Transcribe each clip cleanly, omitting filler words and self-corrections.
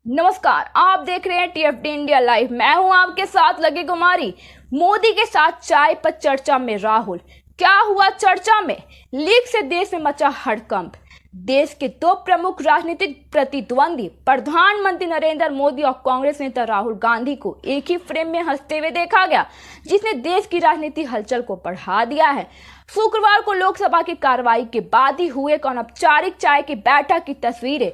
नमस्कार, आप देख रहे हैं टीएफडी इंडिया लाइव। मैं हूं आपके साथ लगी कुमारी। मोदी के साथ चाय पर चर्चा में राहुल। क्या हुआ चर्चा में? लीक से देश में मचा हड़कंप। देश के दो प्रमुख राजनीतिक प्रतिद्वंदी प्रधानमंत्री नरेंद्र मोदी और कांग्रेस नेता राहुल गांधी को एक ही फ्रेम में हंसते हुए देखा गया, जिसने देश की राजनीतिक हलचल को बढ़ा दिया है। शुक्रवार को लोकसभा की कार्रवाई के बाद ही हुए अनौपचारिक चाय की बैठक की तस्वीरें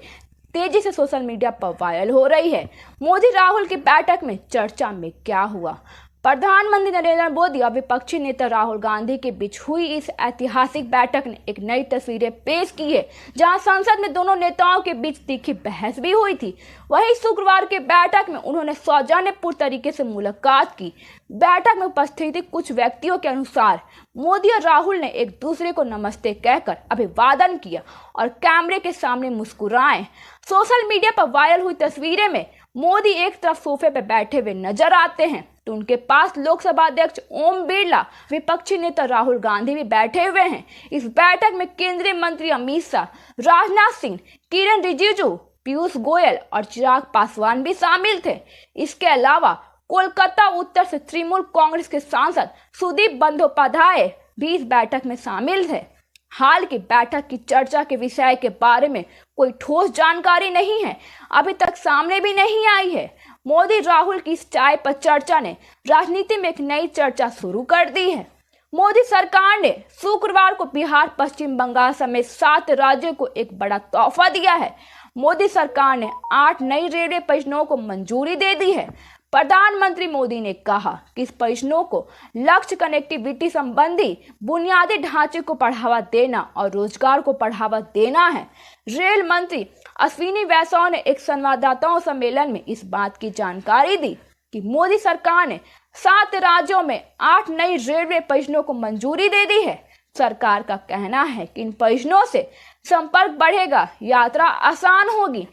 तेजी से सोशल मीडिया पर वायरल हो रही है। मोदी राहुल की बैठक में चर्चा में क्या हुआ? प्रधानमंत्री नरेंद्र मोदी और विपक्षी नेता राहुल गांधी के बीच हुई इस ऐतिहासिक बैठक ने एक नई तस्वीरें पेश की है, जहां संसद में दोनों नेताओं के बीच तीखी बहस भी हुई थी। वहीं शुक्रवार की बैठक में उन्होंने सौजन्यपूर्ण तरीके से मुलाकात की। बैठक में उपस्थित कुछ व्यक्तियों के अनुसार मोदी और राहुल ने एक दूसरे को नमस्ते कहकर अभिवादन किया और कैमरे के सामने मुस्कुराए। सोशल मीडिया पर वायरल हुई तस्वीरें में मोदी एक तरफ सोफे पर बैठे हुए नजर आते हैं, तो उनके पास लोकसभा अध्यक्ष ओम बिरला, विपक्षी नेता राहुल गांधी भी बैठे हुए हैं। इस बैठक में केंद्रीय मंत्री अमित शाह, राजनाथ सिंह, किरण रिजिजू, पीयूष गोयल और चिराग पासवान भी शामिल थे। इसके अलावा कोलकाता उत्तर से तृणमूल कांग्रेस के सांसद सुदीप बंदोपाध्याय भी इस बैठक में शामिल थे। हाल की बैठक की चर्चा के विषय के बारे में कोई ठोस जानकारी नहीं है, अभी तक सामने भी नहीं आई है। मोदी राहुल की इस चाय पर चर्चा ने राजनीति में एक नई चर्चा शुरू कर दी है। मोदी सरकार ने शुक्रवार को बिहार, पश्चिम बंगाल समेत 7 राज्यों को एक बड़ा तोहफा दिया है। मोदी सरकार ने 8 नई रेलवे परियोजनाओं को मंजूरी दे दी है। प्रधानमंत्री मोदी ने कहा कि इस परियोजनाओं को लक्ष्य कनेक्टिविटी संबंधी बुनियादी ढांचे को बढ़ावा देना और रोजगार को बढ़ावा देना है। रेल मंत्री अश्विनी वैष्णव ने एक संवाददाताओं सम्मेलन में इस बात की जानकारी दी कि मोदी सरकार ने 7 राज्यों में 8 नई रेलवे परियोजनाओं को मंजूरी दे दी है। सरकार का कहना है कि इन परियोजनाओं से संपर्क बढ़ेगा, यात्रा आसान होगी,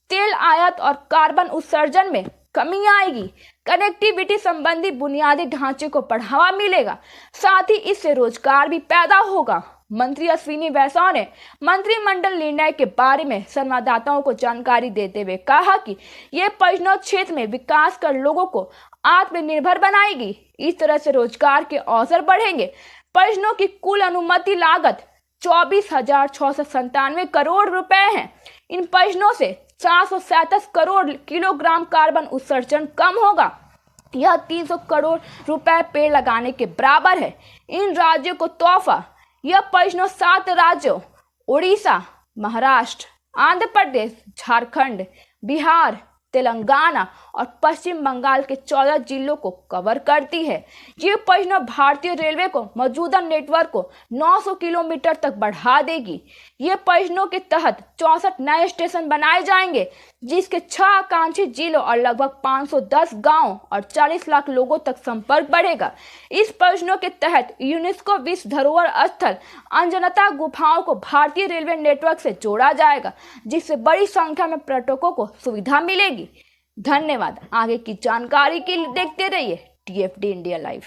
तेल आयात और कार्बन उत्सर्जन में कमी आएगी, कनेक्टिविटी संबंधी बुनियादी ढांचे को बढ़ावा मिलेगा, साथ ही इससे रोजगार भी पैदा होगा। मंत्री अश्विनी वैष्णव ने मंत्रिमंडल निर्णय के बारे में संवाददाताओं को जानकारी देते हुए कहा कि यह परियोजना क्षेत्र में विकास कर लोगों को आत्मनिर्भर बनाएगी। इस तरह से रोजगार के अवसर बढ़ेंगे। परियोजनाओं की कुल अनुमति लागत 24,697 करोड़ रुपए है। इन परियोजनाओं से 437 करोड़ किलोग्राम कार्बन उत्सर्जन कम होगा। यह 300 करोड़ रुपए पेड़ लगाने के बराबर है। इन राज्यों को तोहफा। यह परियोजना 7 राज्यों उड़ीसा, महाराष्ट्र, आंध्र प्रदेश, झारखंड, बिहार, तेलंगाना और पश्चिम बंगाल के 14 जिलों को कवर करती है। ये परियोजना भारतीय रेलवे को मौजूदा नेटवर्क को 900 किलोमीटर तक बढ़ा देगी। ये परियोजनाओं के तहत 64 नए स्टेशन बनाए जाएंगे, जिसके 6 आकांक्षी जिलों और लगभग 510 गांवों और 40 लाख लोगों तक संपर्क बढ़ेगा। इस परियोजना के तहत यूनेस्को विश्व धरोहर स्थल अजंता गुफाओं को भारतीय रेलवे नेटवर्क से जोड़ा जाएगा, जिससे बड़ी संख्या में पर्यटकों को सुविधा मिलेगी। धन्यवाद। आगे की जानकारी के लिए देखते रहिए टीएफडी इंडिया लाइव।